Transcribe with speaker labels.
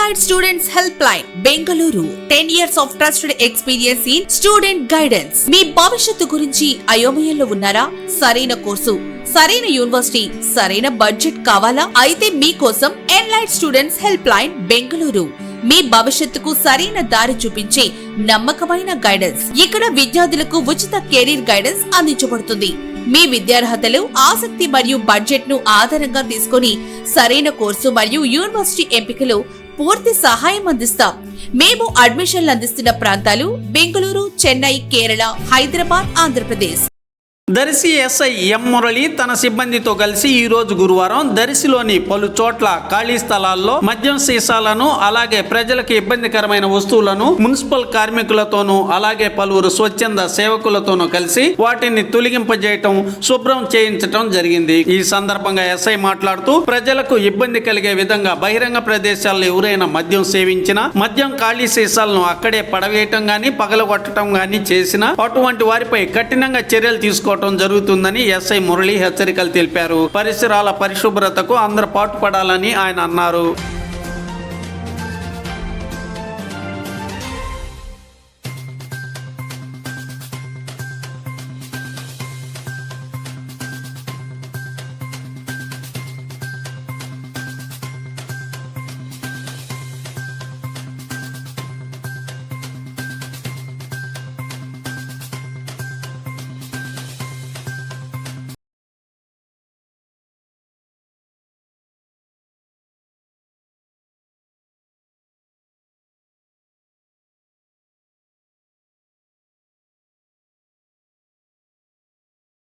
Speaker 1: Enlightened Students Helpline, Bengaluru. 10 years of trusted experience in student guidance. మీ భవిష్యత్తు గురించి అయోమయంలో ఉన్నారా? సరైన కోర్సు, సరైన యూనివర్సిటీ, సరైన బడ్జెట్ కావాలా? అయితే మీకోసం Enlightened Students Helpline, బెంగళూరు. మీ భవిష్యత్తుకు సరైన దారి చూపించే నమ్మకమైన గైడెన్స్. ఇక్కడ విద్యార్థులకు ఉచిత కెరీర్ గైడెన్స్ అందించబడుతుంది. మీ విద్యార్హతలు, ఆసక్తి మరియు బడ్జెట్ ను ఆధారంగా తీసుకుని సరైన కోర్సు మరియు యూనివర్సిటీ ఎంపికలు పూర్తి సహాయం అందిస్తాం. మేము అడ్మిషన్లు అందిస్తున్న ప్రాంతాలు బెంగళూరు, చెన్నై, కేరళ, హైదరాబాద్, ఆంధ్రప్రదేశ్.
Speaker 2: దర్శి ఎస్ఐ ఎం మురళి తన సిబ్బందితో కలిసి ఈ రోజు గురువారం దర్శిలోని పలు చోట్ల ఖాళీ స్థలాల్లో మద్యం సీసాలను, అలాగే ప్రజలకు ఇబ్బందికరమైన వస్తువులను మున్సిపల్ కార్మికులతోనూ అలాగే పలువురు స్వచ్ఛంద సేవకులతోనూ కలిసి వాటిని తొలగింపజేయటం, శుభ్రం చేయించటం జరిగింది. ఈ సందర్భంగా ఎస్ఐ మాట్లాడుతూ ప్రజలకు ఇబ్బంది కలిగే విధంగా బహిరంగ ప్రదేశాల్లో ఎవరైనా మద్యం సేవించినా, మద్యం ఖాళీ సీసాలను అక్కడే పడవేయటం గాని పగలగొట్టడం గాని చేసినా అటువంటి వారిపై కఠినంగా చర్యలు తీసుకోవడం జరుగుతుందని ఎస్ఐ మురళి హెచ్చరికలు తెలిపారు. పరిసరాల పరిశుభ్రతకు అందరూ పాటుపడాలని ఆయన అన్నారు.